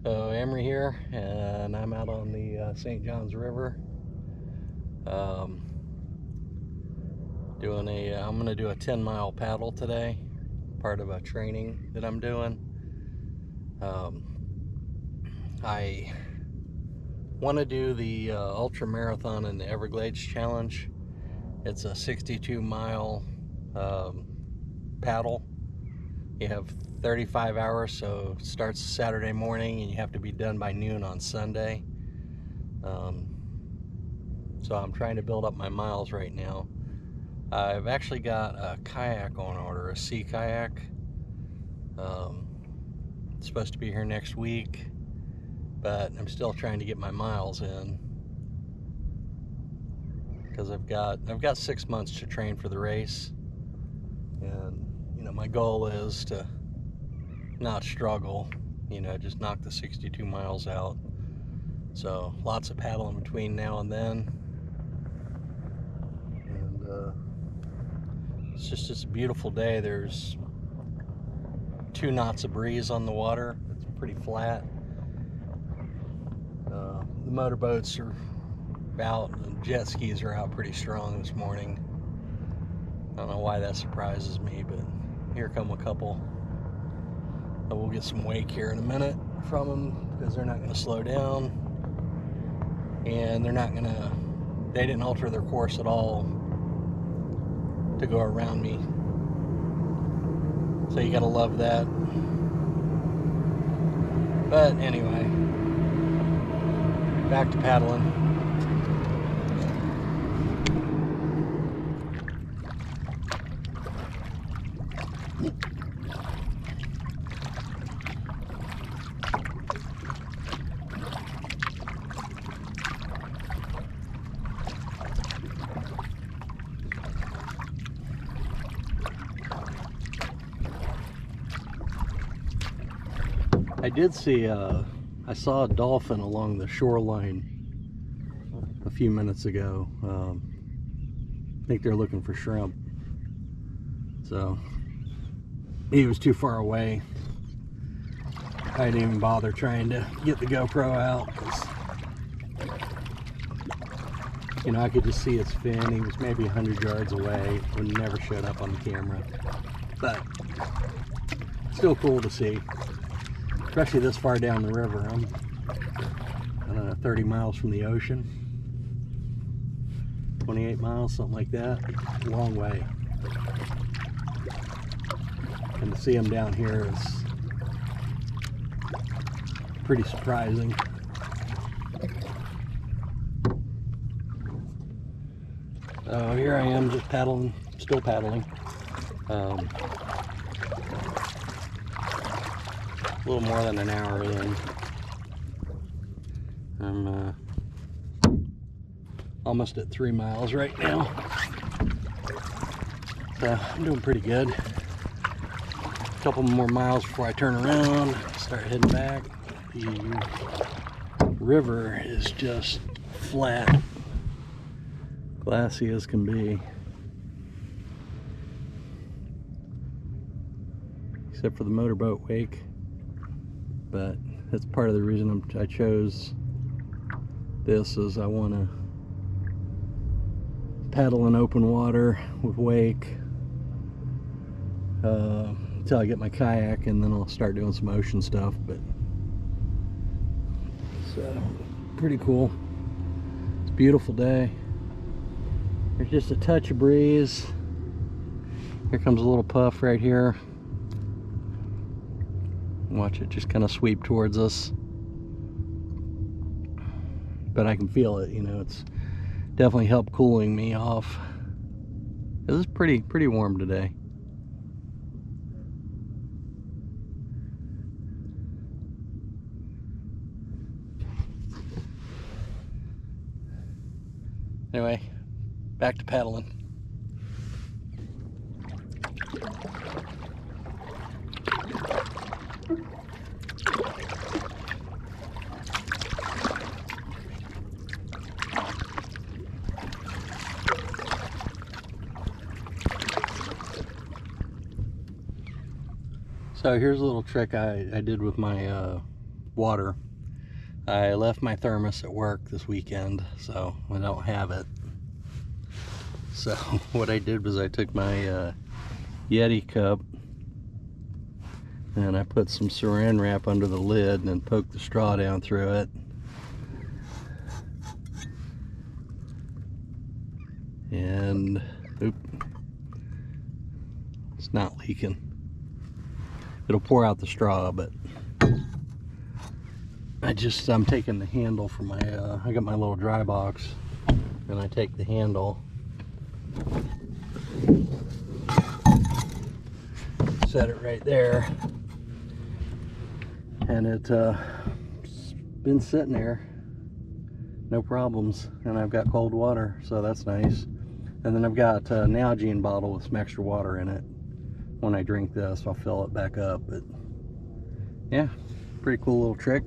So Emery here, and I'm out on the St. Johns River. I'm gonna do a 10-mile paddle today, part of a training that I'm doing. I want to do the ultra marathon in the Everglades challenge. It's a 62-mile paddle. You have 35 hours, so it starts Saturday morning and you have to be done by noon on Sunday. So I'm trying to build up my miles right now. I've actually got a kayak on order, a sea kayak. It's supposed to be here next week, but I'm still trying to get my miles in because I've got 6 months to train for the race, and my goal is to not struggle, just knock the 62 miles out. So lots of paddling between now and then, and it's just a beautiful day. There's 2 knots of breeze on the water. It's pretty flat. The motorboats are out, and jet skis are out pretty strong this morning. I don't know why that surprises me, but here come a couple. We'll get some wake here in a minute from them because they're not going to slow down, and they didn't alter their course at all to go around me. So you gotta love that. But anyway, back to paddling. I did see, I saw a dolphin along the shoreline a few minutes ago. I think they're looking for shrimp. So he was too far away. I didn't even bother trying to get the GoPro out because, I could just see its fin. He was maybe 100 yards away and never showed up on the camera. But still cool to see. Especially this far down the river. I'm, I don't know, 30 miles from the ocean. 28 miles, something like that. A long way. And to see them down here is pretty surprising. So here I am, just paddling, still paddling. A little more than an hour in. I'm almost at 3 miles right now. So I'm doing pretty good. A couple more miles before I turn around, start heading back. The river is just flat, glassy as can be. Except for the motorboat wake. But that's part of the reason I chose this, is I want to paddle in open water with wake until I get my kayak, and then I'll start doing some ocean stuff. But it's pretty cool. It's a beautiful day. There's just a touch of breeze. Here comes a little puff right here. Watch it just kind of sweep towards us, but I can feel it. It's definitely helped cooling me off. This is pretty warm today. Anyway, back to paddling. So here's a little trick I did with my water. I left my thermos at work this weekend, so I don't have it. So what I did was I took my Yeti cup and I put some saran wrap under the lid and then poked the straw down through it. And oop, it's not leaking. It'll pour out the straw, but I'm taking the handle for my I got my little dry box, and I take the handle, set it right there, and it's been sitting there, no problems, and I've got cold water, so that's nice. And then I've got an Nalgene bottle with some extra water in it. When I drink this, I'll fill it back up. But yeah, pretty cool little trick.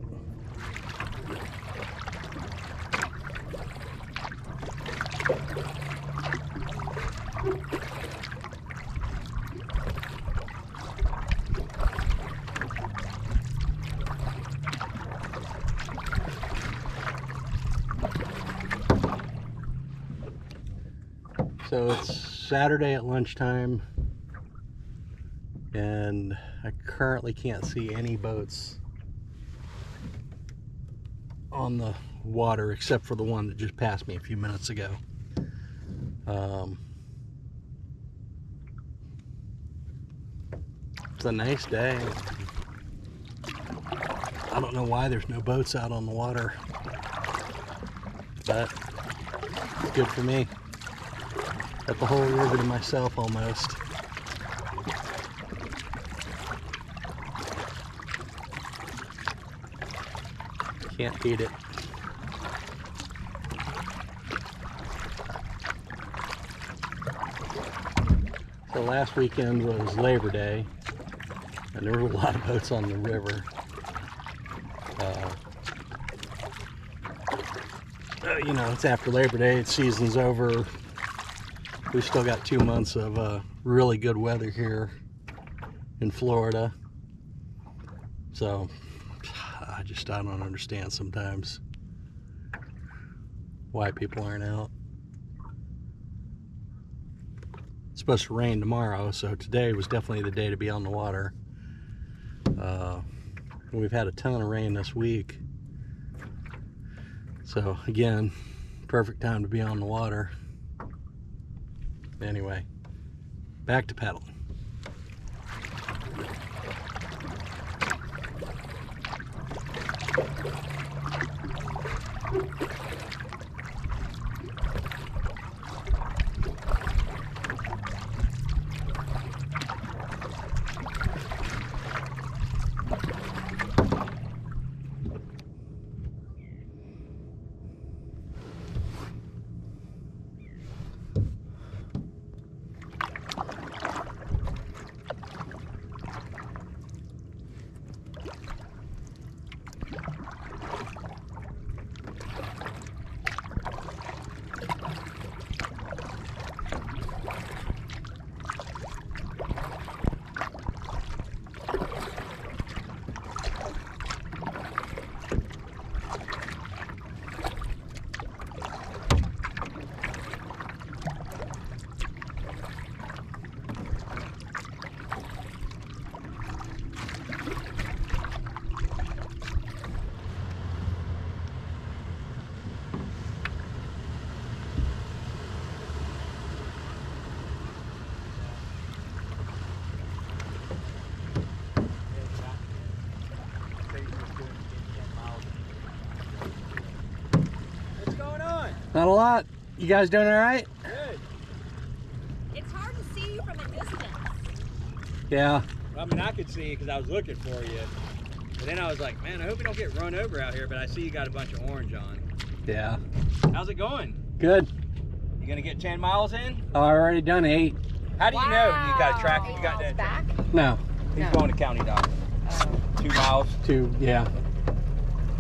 So it's Saturday at lunchtime, and I currently can't see any boats on the water except for the one that just passed me a few minutes ago. It's a nice day. I don't know why there's no boats out on the water, but it's good for me. Got the whole river to myself almost. Can't beat it. So last weekend was Labor Day, and there were a lot of boats on the river. You know, it's after Labor Day, its season's over. We've still got 2 months of really good weather here in Florida. So I don't understand sometimes why people aren't out. It's supposed to rain tomorrow, so today was definitely the day to be on the water. We've had a ton of rain this week. So again, perfect time to be on the water. Anyway, back to pedaling. Not a lot. You guys doing all right? Good. It's hard to see you from a distance. Yeah. I mean, I could see you because I was looking for you. But then I was like, man, I hope you don't get run over out here. But I see you got a bunch of orange on. Yeah. How's it going? Good. You gonna get 10 miles in? I already done 8. How do you know you got a track? You got that back? No. He's No. going to County Dock. 2 miles. 2, yeah.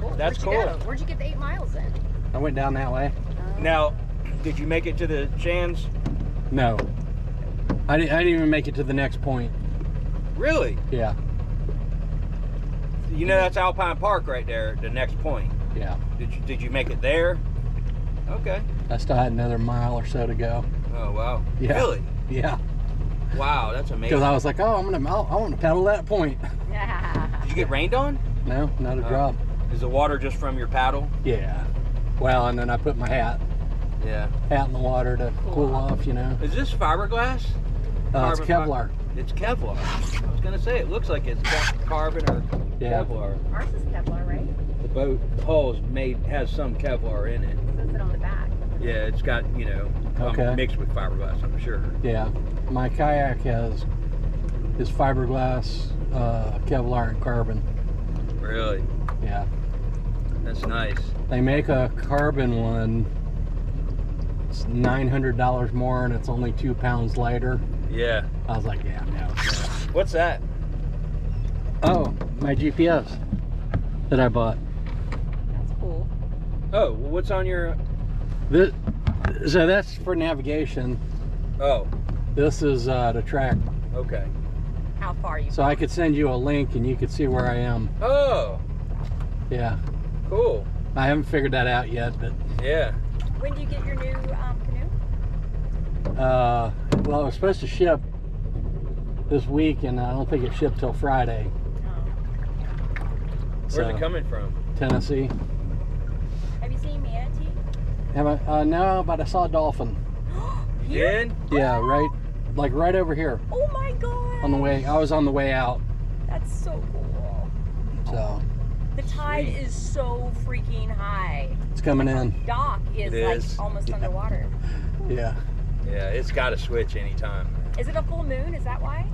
Cool. That's Where'd you cool. go? Where'd you get the 8 miles in? I went down that way. Now, did you make it to the Shands? No. I didn't even make it to the next point. Really? Yeah. You know that's Alpine Park right there, the next point. Yeah. Did you make it there? Okay. I still had another mile or so to go. Oh wow. Yeah. Really? Yeah. Wow, that's amazing. Because I was like, oh, I want to pedal that point. Did you get rained on? No, not a drop. Is the water just from your paddle? Yeah. Well, and then I put my hat in the water to cool off, you know. Is this fiberglass? It's Kevlar. It's Kevlar. I was gonna say it looks like it's got carbon or Kevlar. Ours is Kevlar, right? The boat hull has some Kevlar in it. It says it on the back. Yeah, it's got mixed with fiberglass, I'm sure. Yeah, my kayak is fiberglass, Kevlar, and carbon. Really? Yeah. That's nice. They make a carbon one. It's $900 more, and it's only 2 pounds lighter. Yeah. I was like, yeah, no. What's that? Oh, my GPS that I bought. That's cool. Oh, well, what's on your? So that's for navigation. Oh. This is to track. Okay. How far you? So I could send you a link, and you could see where I am. Oh. Yeah. Cool. I haven't figured that out yet, but. Yeah. When do you get your new canoe? Well, it was supposed to ship this week, and I don't think it shipped till Friday. Oh. Where's it coming from? Tennessee. Have you seen manatee? Have I? No, but I saw a dolphin. Here? In? Yeah, right over here. Oh my god! On the way, I was on the way out. That's so cool. So. The tide Sweet. is so freaking high. It's coming in. Dock is It like is. almost underwater. Yeah. Yeah, it's got to switch anytime. Is it a full moon? Is that why?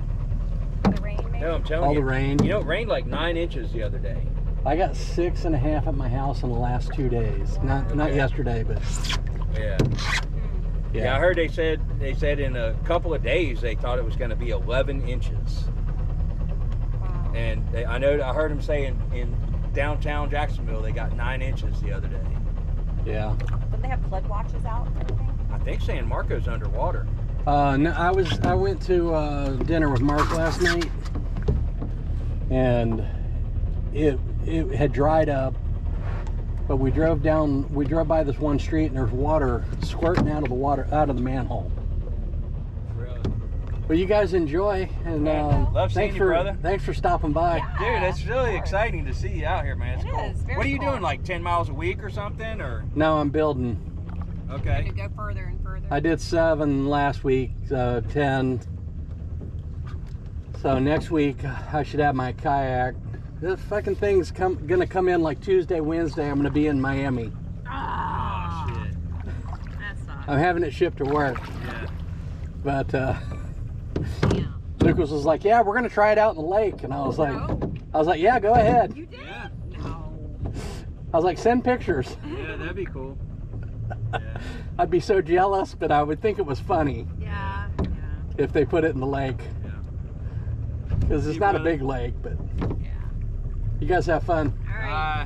The rain, maybe? No, I'm telling All you. the rain. You know, it rained like 9 inches the other day. I got 6.5 at my house in the last 2 days. Not Okay. yesterday, but Yeah. Hmm. Yeah, I heard they said in a couple of days they thought it was going to be 11 inches. Wow. And I heard them say in downtown Jacksonville they got 9 inches the other day. yeah. Don't they have flood watches out and everything? I think San Marco's underwater. No, I went to dinner with Mark last night, and it had dried up, but we drove by this one street, and there's water squirting out of the manhole. Really? Well, you guys enjoy, and Love seeing you, brother. Thanks for stopping by. Dude, it's of really course. exciting to see you out here, man. It's It cool. is, very What are you cool. doing, like 10 miles a week or something? Or Now I'm building. okay. To go further and further. I did 7 last week, 10. So next week I should have my kayak. This fucking thing's gonna come in like Tuesday, Wednesday. I'm gonna be in Miami. Ah, Oh shit. that sucks. I'm having it shipped to work, Yeah. but Yeah. Lucas was like, "Yeah, we're gonna try it out in the lake," and I was like, "Yeah, go ahead." You did? Yeah. No. I was like, "Send pictures." Yeah, that'd be cool. Yeah. I'd be so jealous, but I would think it was funny Yeah. if they put it in the lake, Yeah. because it's You not a really- big lake. But Yeah. you guys have fun. All right.